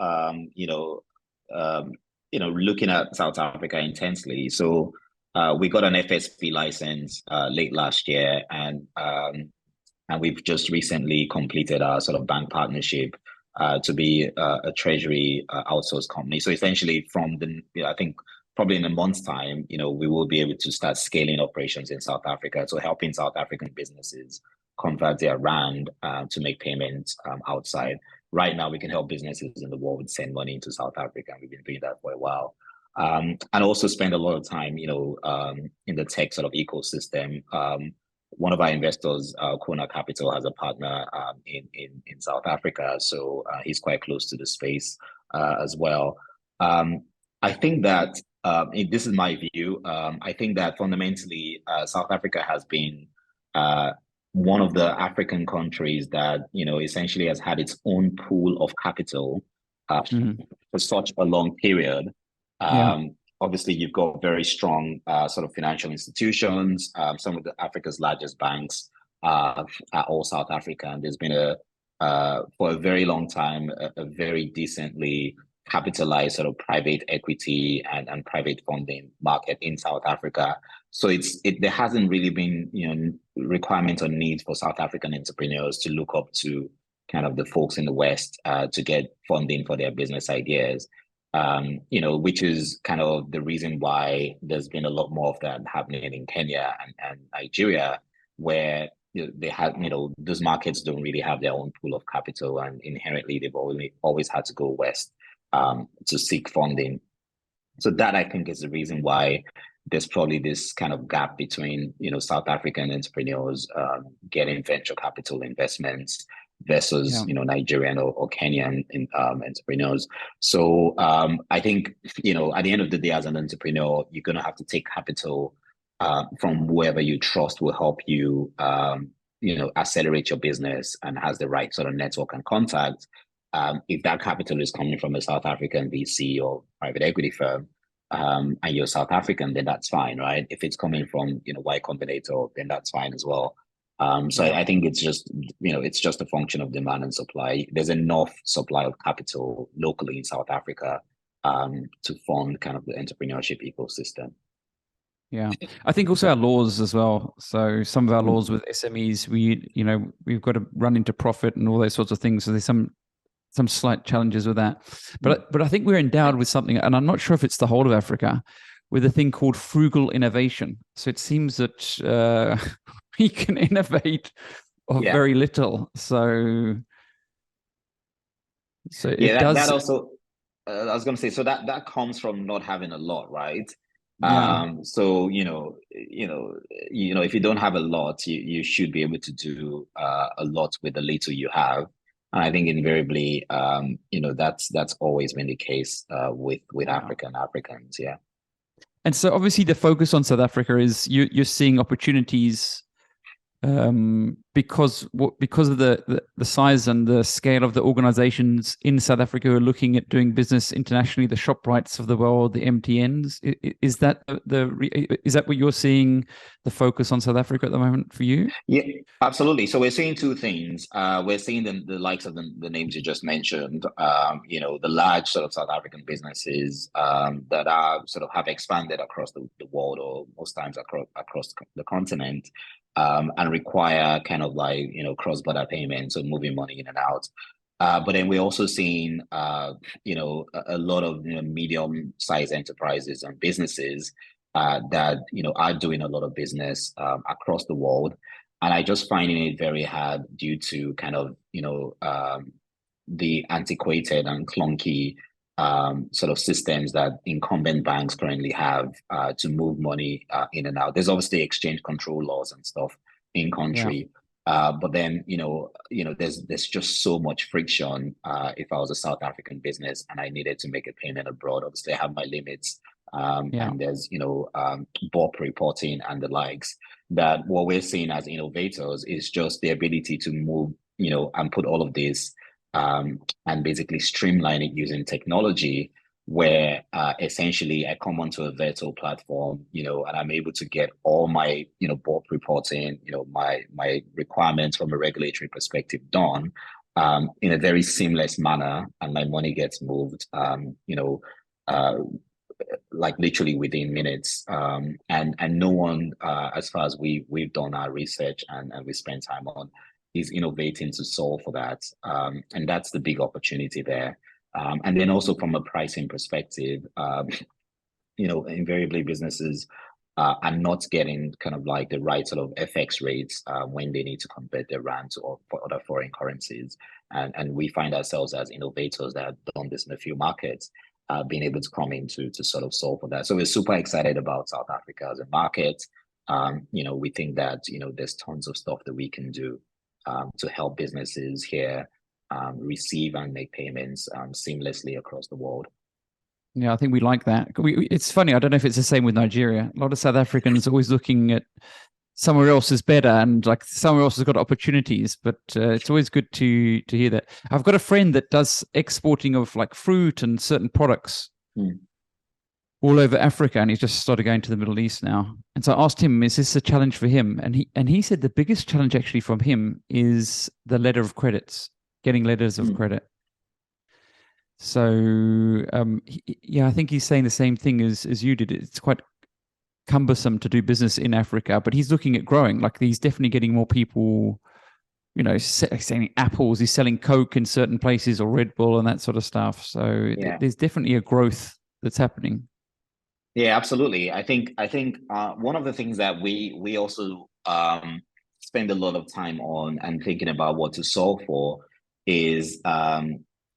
looking at South Africa intensely. So we got an FSP license late last year, and we've just recently completed our sort of bank partnership to be a treasury outsource company. So essentially, I think probably in a month's time, we will be able to start scaling operations in South Africa, so helping South African businesses convert their rand to make payments outside. Right now, we can help businesses in the world send money into South Africa, and we've been doing that for a while. And also spend a lot of time, in the tech sort of ecosystem. One of our investors, Kona Capital, has a partner in South Africa, so he's quite close to the space as well. I think that this is my view. I think that fundamentally, South Africa has been one of the African countries that essentially has had its own pool of capital for such a long period. Obviously, you've got very strong sort of financial institutions. Some of Africa's largest banks are all South African. There's been for a very long time, a very decently capitalized sort of private equity and private funding market in South Africa. So there hasn't really been requirement or need for South African entrepreneurs to look up to kind of the folks in the West to get funding for their business ideas. Which is kind of the reason why there's been a lot more of that happening in Kenya and Nigeria, where they have, those markets don't really have their own pool of capital, and inherently they've always had to go west to seek funding. So that, I think, is the reason why there's probably this kind of gap between South African entrepreneurs getting venture capital investments versus Nigerian or Kenyan entrepreneurs. So I think at the end of the day, as an entrepreneur, you're going to have to take capital from whoever you trust will help you accelerate your business and has the right sort of network and contact. If that capital is coming from a South African VC or private equity firm, and you're South African, then that's fine, right? If it's coming from Y Combinator, then that's fine as well. I think it's just a function of demand and supply. There's enough supply of capital locally in South Africa to fund kind of the entrepreneurship ecosystem. Yeah, I think also our laws as well. So some of our laws with SMEs, we've got to run into profit and all those sorts of things. So there's some slight challenges with that. But I think we're endowed with something, and I'm not sure if it's the whole of Africa, with a thing called frugal innovation. So it seems that we can innovate of very little. So it does. That also, I was going to say, so that comes from not having a lot, right? So if you don't have a lot, you should be able to do a lot with the little you have. And I think invariably, that's always been the case with Africans, yeah. And so obviously the focus on South Africa is you're seeing opportunities because of the size and the scale of the organizations in South Africa who are looking at doing business internationally, the ShopRites of the world, the MTNs. Is that what you're seeing, the focus on South Africa at the moment for you? Yeah, absolutely. So we're seeing two things. We're seeing the likes of the names you just mentioned, the large sort of South African businesses that are sort of have expanded across the world, or most times across the continent, and require kind of like, cross-border payments or moving money in and out. But then we're also seeing, a lot of medium-sized enterprises and businesses that are doing a lot of business across the world, and I just finding it very hard due to kind of the antiquated and clunky sort of systems that incumbent banks currently have to move money in and out. There's obviously exchange control laws and stuff in Yeah. country, but then there's just so much friction. If I was a South African business and I needed to make a payment abroad, obviously I have my limits, Yeah. and there's BOP reporting and the likes. That what we're seeing as innovators is just the ability to move, and put all of this and basically streamline it using technology where essentially I come onto a Verto platform, and I'm able to get all my, BOP reporting, my requirements from a regulatory perspective done in a very seamless manner, and my money gets moved, like literally within minutes. And no one, as far as we've done our research and we spend time on, is innovating to solve for that. And that's the big opportunity there. And then also from a pricing perspective, invariably businesses are not getting kind of like the right sort of FX rates when they need to convert their rand to for other foreign currencies. And we find ourselves as innovators that have done this in a few markets, being able to come in to sort of solve for that. So we're super excited about South Africa as a market. We think that, there's tons of stuff that we can do to help businesses here receive and make payments seamlessly across the world. Yeah, I think we like that. It's funny. I don't know if it's the same with Nigeria. A lot of South Africans are always looking at somewhere else is better, and like somewhere else has got opportunities. But it's always good to hear that. I've got a friend that does exporting of like fruit and certain products all over Africa, and he's just started going to the Middle East now. And so I asked him, "Is this a challenge for him?" And he said the biggest challenge actually from him is the letter of credits, getting letters of credit. So I think he's saying the same thing as you did. It's quite cumbersome to do business in Africa, but he's looking at growing. Like he's definitely getting more people, selling apples. He's selling Coke in certain places or Red Bull and that sort of stuff. So there's definitely a growth that's happening. Yeah, absolutely. I think one of the things that we also spend a lot of time on and thinking about what to solve for is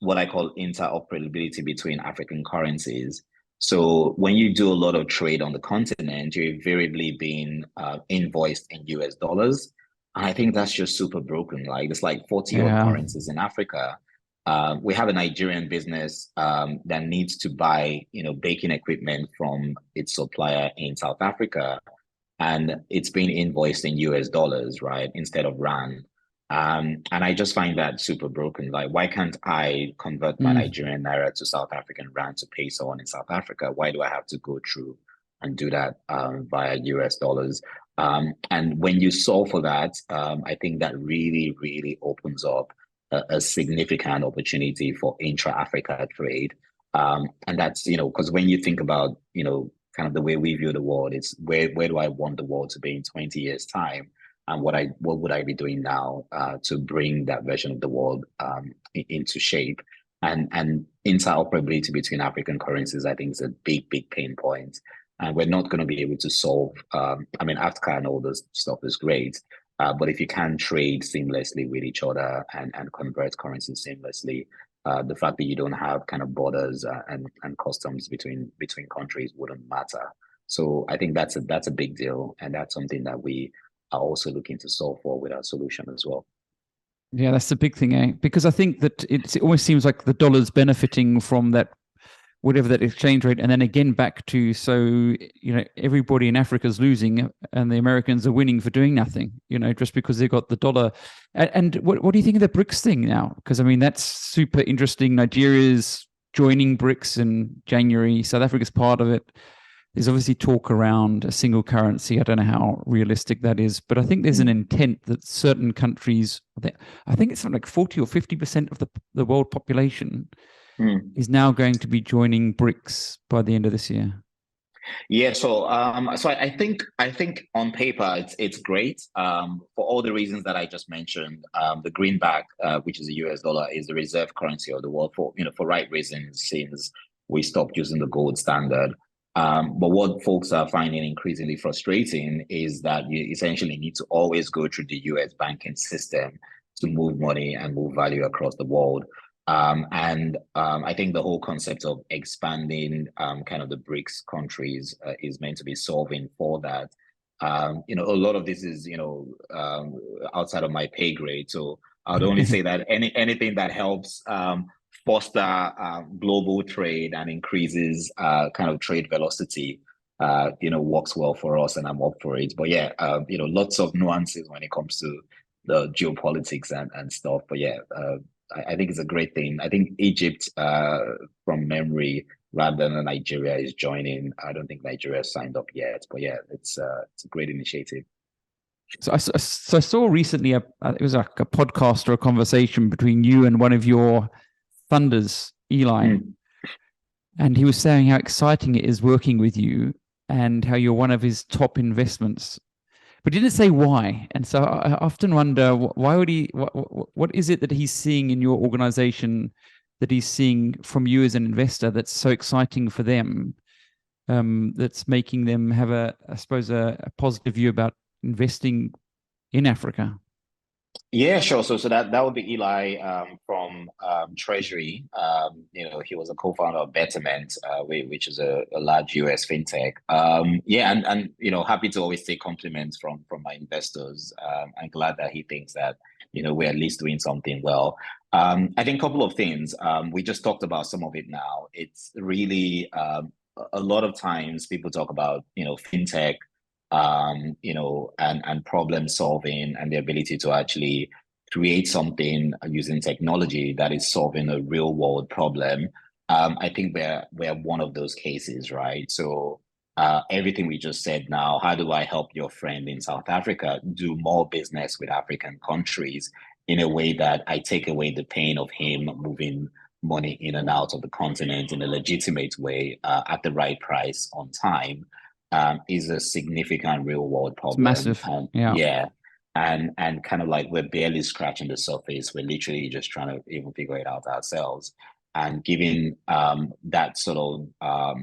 what I call interoperability between African currencies. So when you do a lot of trade on the continent, you're invariably being invoiced in US dollars. And I think that's just super broken. Like there's like 40 odd currencies in Africa. We have a Nigerian business that needs to buy, baking equipment from its supplier in South Africa, and it's being invoiced in US dollars, right, instead of rand. And I just find that super broken. Like, why can't I convert my Nigerian naira to South African rand to pay someone in South Africa? Why do I have to go through and do that via US dollars? And when you solve for that, I think that really, really opens up a significant opportunity for intra-Africa trade. And that's, because when you think about, kind of the way we view the world, it's where do I want the world to be in 20 years' time? And what would I be doing now to bring that version of the world into shape? And interoperability between African currencies, I think, is a big pain point. And we're not going to be able to solve. Africa and all this stuff is great, but if you can trade seamlessly with each other and convert currencies seamlessly, the fact that you don't have kind of borders and customs between countries wouldn't matter. So I think that's a big deal, and that's something that we are also looking to solve for with our solution as well. Yeah, that's the big thing, eh? Because I think that it always seems like the dollar's benefiting from that, whatever that exchange rate, and then again back to, so everybody in Africa is losing and the Americans are winning for doing nothing, just because they got the dollar. And what do you think of the BRICS thing now? Because that's super interesting. Nigeria's joining BRICS in January. South Africa's part of it. There's obviously talk around a single currency. I don't know how realistic that is, but I think there's an intent that certain countries, I think it's something like 40 or 50% of the world population is now going to be joining BRICS by the end of this year. Yeah, so I think on paper it's great for all the reasons that I just mentioned. The greenback, which is the US dollar, is the reserve currency of the world for right reasons, since we stopped using the gold standard. But what folks are finding increasingly frustrating is that you essentially need to always go through the US banking system to move money and move value across the world. I think the whole concept of expanding kind of the BRICS countries is meant to be solving for that. A lot of this is, outside of my pay grade. So I'd only say that anything that helps foster global trade and increases kind of trade velocity, works well for us, and I'm up for it. But yeah, lots of nuances when it comes to the geopolitics and stuff. But yeah, I think it's a great thing. I think Egypt, from memory, rather than Nigeria, is joining. I don't think Nigeria has signed up yet, but yeah, it's a great initiative. So I saw recently it was like a podcast or a conversation between you and one of your funders, Eli, and he was saying how exciting it is working with you and how you're one of his top investments. But he didn't say why. And so I often wonder, why would he, what is it that he's seeing in your organization that he's seeing from you as an investor that's so exciting for them, that's making them have I suppose, a positive view about investing in Africa? Yeah, sure. So that would be Eli from Treasury. He was a co-founder of Betterment, which is a large US fintech. And happy to always take compliments from my investors. I'm glad that he thinks that we're at least doing something well. I think a couple of things. We just talked about some of it now. It's really a lot of times people talk about fintech, and problem solving and the ability to actually create something using technology that is solving a real world problem. I think we're one of those cases, right? So everything we just said now, how do I help your friend in South Africa do more business with African countries in a way that I take away the pain of him moving money in and out of the continent in a legitimate way, at the right price on time, is a significant real world problem. It's massive. Yeah. And kind of like we're barely scratching the surface. We're literally just trying to even figure it out ourselves. And giving that sort of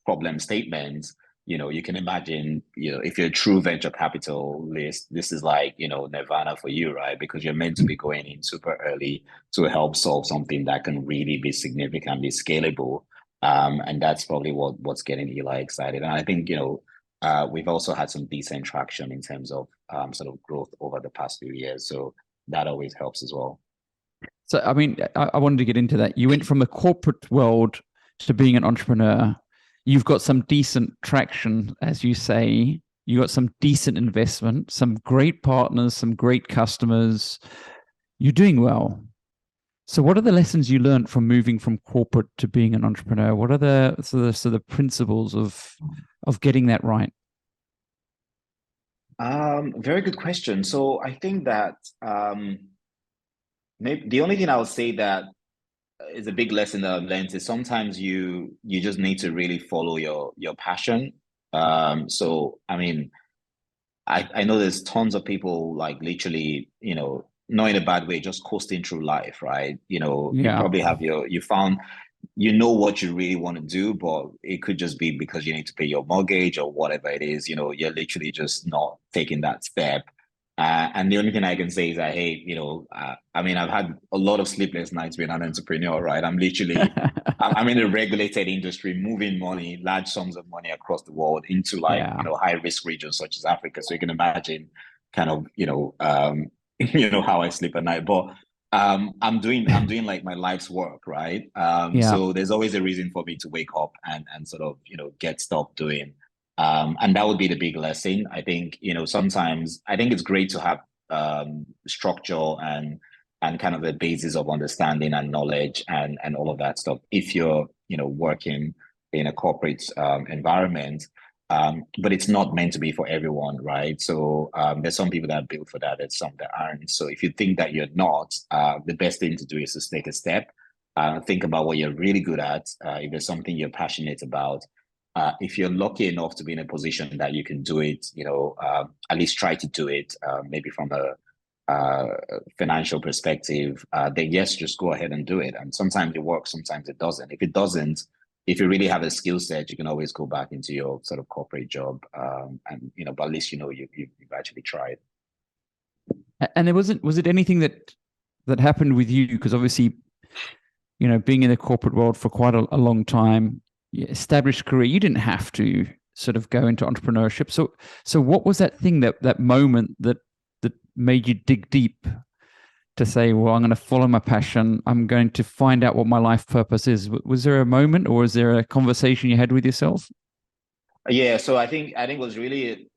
problem statement, you can imagine, if you're a true venture capitalist, this is like, nirvana for you, right? Because you're meant to be going in super early to help solve something that can really be significantly scalable. And that's probably what's getting Eli excited. And I think, we've also had some decent traction in terms of sort of growth over the past few years. So that always helps as well. So, I mean, I wanted to get into that. You went from the corporate world to being an entrepreneur. You've got some decent traction, as you say. You got some decent investment, some great partners, some great customers. You're doing well. So what are the lessons you learned from moving from corporate to being an entrepreneur? What are the principles of getting that right? Very good question. So I think that maybe the only thing I would say that is a big lesson that I've learned is sometimes you just need to really follow your passion. So I mean, I know there's tons of people like literally, not in a bad way, just coasting through life, right? You probably have you found, what you really want to do, but it could just be because you need to pay your mortgage or whatever it is, you're literally just not taking that step. And the only thing I can say is that, hey, I mean, I've had a lot of sleepless nights being an entrepreneur, right? I'm literally, I'm in a regulated industry, moving money, large sums of money across the world into high risk regions such as Africa. So you can imagine kind of, how I sleep at night. But I'm doing like my life's work, right? So there's always a reason for me to wake up and sort of, get stuff doing. And that would be the big lesson. I think, sometimes I think it's great to have structure and kind of a basis of understanding and knowledge and all of that stuff if you're, working in a corporate environment. But it's not meant to be for everyone, right? So there's some people that are built for that, there's some that aren't. So if you think that you're not, the best thing to do is to take a step, think about what you're really good at. If there's something you're passionate about, if you're lucky enough to be in a position that you can do it, at least try to do it, maybe from a financial perspective, then yes, just go ahead and do it. And sometimes it works, sometimes it doesn't. If it doesn't, if you really have a skill set, you can always go back into your sort of corporate job, and but at least you've actually tried. And was it anything that happened with you? Because obviously being in the corporate world for quite a long time, established career, you didn't have to sort of go into entrepreneurship. So what was that thing, that moment that made you dig deep to say, well, I'm going to follow my passion. I'm going to find out what my life purpose is. Was there a moment, or was there a conversation you had with yourself? Yeah, so I think it was really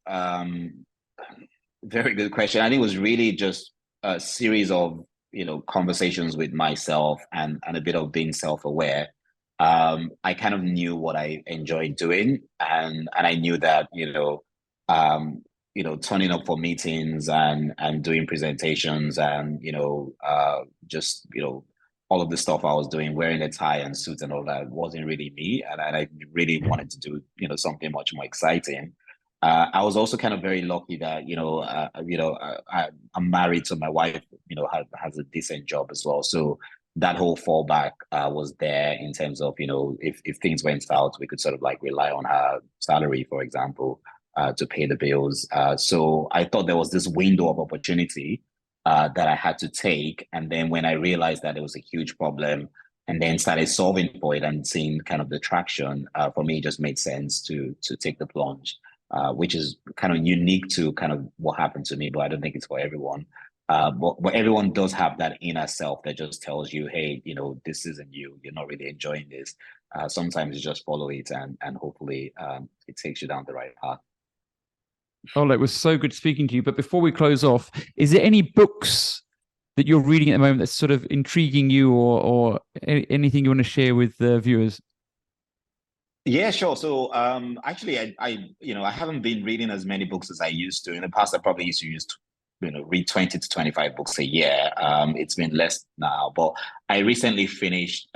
very good question. I think it was really just a series of conversations with myself and a bit of being self-aware. I kind of knew what I enjoyed doing, and I knew that turning up for meetings and doing presentations and just all of the stuff I was doing, wearing a tie and suit and all that wasn't really me, and I really wanted to do something much more exciting. I was also kind of very lucky that I'm married, so my wife has a decent job as well, so that whole fallback was there in terms of if things went south, we could sort of like rely on her salary, for example, to pay the bills. So I thought there was this window of opportunity that I had to take, and then when I realized that it was a huge problem, and then started solving for it and seeing kind of the traction, for me, it just made sense to take the plunge. Which is kind of unique to kind of what happened to me, but I don't think it's for everyone. But everyone does have that inner self that just tells you, hey, this isn't you. You're not really enjoying this. Sometimes you just follow it, and hopefully it takes you down the right path. Oh, it was so good speaking to you. But before we close off, is there any books that you're reading at the moment that's sort of intriguing you, or anything you want to share with the viewers? Yeah, sure. So actually, I haven't been reading as many books as I used to. In the past, I probably used to read 20 to 25 books a year. It's been less now, but I recently finished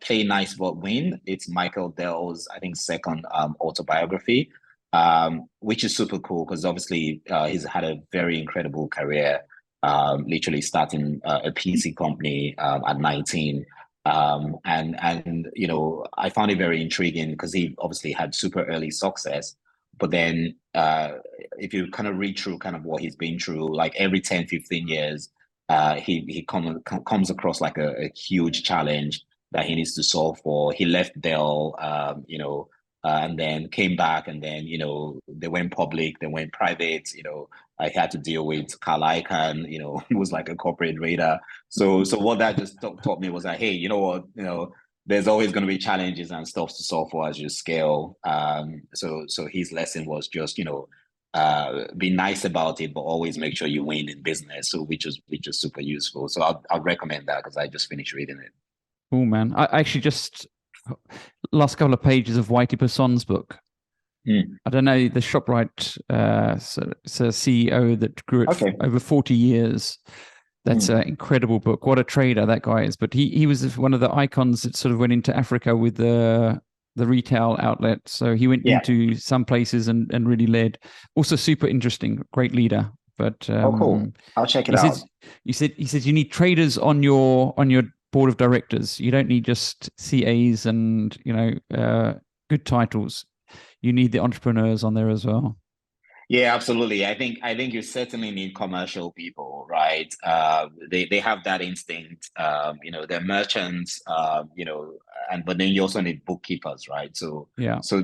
Play Nice But Win. It's Michael Dell's, I think, second autobiography, which is super cool because obviously he's had a very incredible career, literally starting a PC company at 19. And I found it very intriguing because he obviously had super early success, but then if you kind of read through kind of what he's been through, like every 10, 15 years, he comes across like a huge challenge that he needs to solve for. He left Dell, and then came back, and then they went public, they went private. I had to deal with Carl Icahn, who was like a corporate raider. So what that just taught me was that, hey, you know what, there's always going to be challenges and stuff to solve for as you scale. So his lesson was just be nice about it, but always make sure you win in business. So which is super useful. So I'll recommend that because I just finished reading it. Oh man, I actually just last couple of pages of Whitey Person's book. I don't know, the ShopRite it's a CEO that grew it over 40 years. That's an incredible book. What a trader that guy is. But he was one of the icons that sort of went into Africa with the retail outlet. So he went into some places and really led. Also super interesting, great leader. But cool. I'll check it out. He said you need traders on your board of directors. You don't need just CAs and good titles. You need the entrepreneurs on there as well. Yeah, absolutely. I think you certainly need commercial people, right? They have that instinct. They're merchants. But then you also need bookkeepers, right? So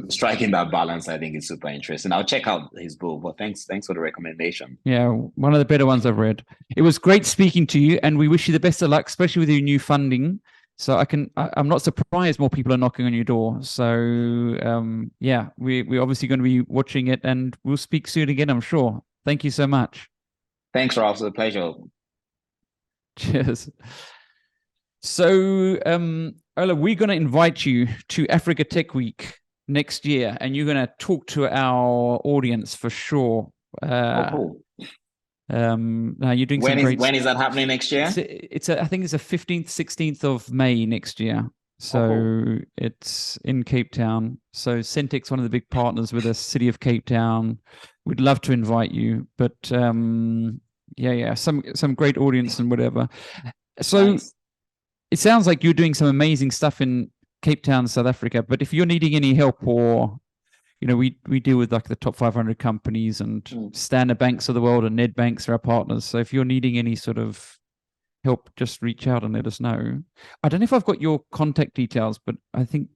striking that balance, I think, is super interesting. I'll check out his book. But thanks for the recommendation. Yeah, one of the better ones I've read. It was great speaking to you, and we wish you the best of luck, especially with your new funding. So I'm not surprised more people are knocking on your door. So we're obviously going to be watching it, and we'll speak soon again, I'm sure. Thank you so much. Thanks, Ralph. It's a pleasure. Cheers. So Ola, we're going to invite you to Africa Tech Week next year, and you're going to talk to our audience for sure. Cool. Now you're doing some great. When is that happening next year? I think it's the 15th, 16th of May next year. So it's in Cape Town. So Centec's one of the big partners with the City of Cape Town. We'd love to invite you, but some great audience and whatever. So nice. It sounds like you're doing some amazing stuff in Cape Town, South Africa. But if you're needing any help, or we deal with like the top 500 companies and Standard Banks of the world, and Nedbanks are our partners. So if you're needing any sort of help, just reach out and let us know. I don't know if I've got your contact details, but I think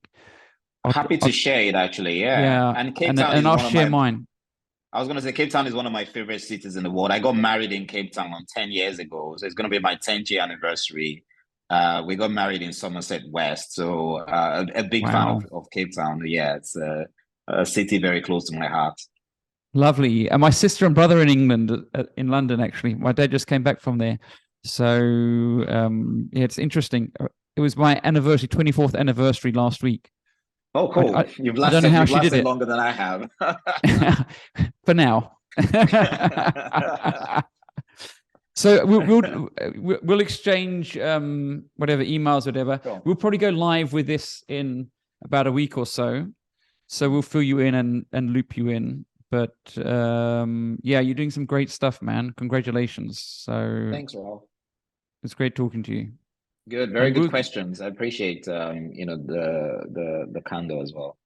Happy to share it actually. Yeah. yeah, And Cape Town and is I'll one of share my, mine. I was going to say Cape Town is one of my favorite cities in the world. I got married in Cape Town 10 years ago. So it's going to be my 10th year anniversary. We got married in Somerset West. So a big fan Wow. of Cape Town. Yeah, it's a city very close to my heart. Lovely. And my sister and brother in England, in London, actually. My dad just came back from there. So yeah, it's interesting. It was my anniversary, 24th anniversary last week. Oh, cool. I don't know how You've she did lasted it. longer than I have. For now. So we'll exchange whatever emails, whatever. Sure. We'll probably go live with this in about a week or so. So we'll fill you in and loop you in. But yeah, you're doing some great stuff, man. Congratulations. So Thanks, Rob. it's great talking to you. Good, very good questions. I appreciate the candor as well.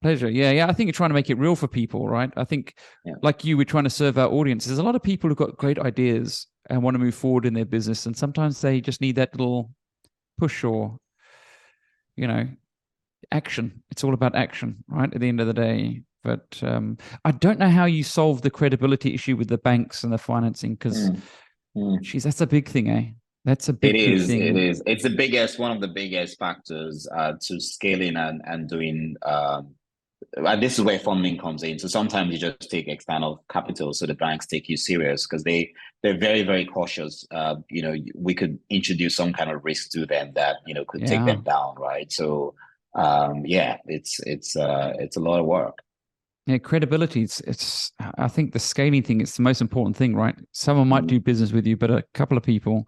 Pleasure. Yeah. I think you're trying to make it real for people, right? I think, like you, we're trying to serve our audience. There's a lot of people who've got great ideas and want to move forward in their business, and sometimes they just need that little push or, action. It's all about action, right? At the end of the day. But I don't know how you solve the credibility issue with the banks and the financing, because, geez, that's a big thing, eh? That's a big thing. It is. It's the biggest, one of the biggest factors to scaling and doing. And this is where funding comes in. So sometimes you just take external capital, so the banks take you serious because they're very, very cautious. We could introduce some kind of risk to them that could take them down, right? So it's a lot of work. Yeah, credibility. It's. I think the scaling thing is the most important thing, right? Someone might do business with you, but a couple of people,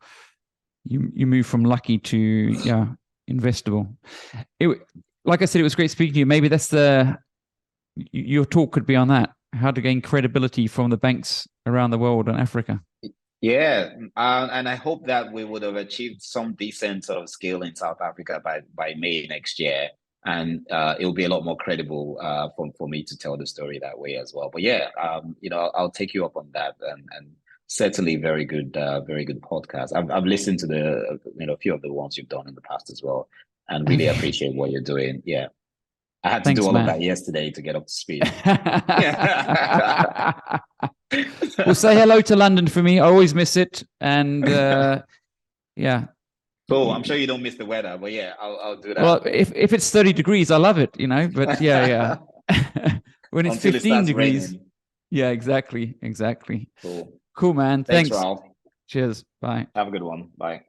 you move from lucky to investable. Like I said, it was great speaking to you. Maybe that's your talk could be on that: how to gain credibility from the banks around the world and Africa. Yeah, and I hope that we would have achieved some decent sort of scale in South Africa by May next year. And it will be a lot more credible for me to tell the story that way as well. But yeah, I'll take you up on that, and certainly very good podcast. I've listened to a few of the ones you've done in the past as well, and really appreciate what you're doing. Yeah, I had to do all of that yesterday to get up to speed. Well, say hello to London for me. I always miss it, and yeah. Cool. I'm sure you don't miss the weather, but yeah, I'll do that. Well, if it's 30 degrees, I love it, but yeah. When it's Until 15 degrees. Raining. Yeah, exactly. Cool. Cool, man. Thanks, Ralph. Cheers. Bye. Have a good one. Bye.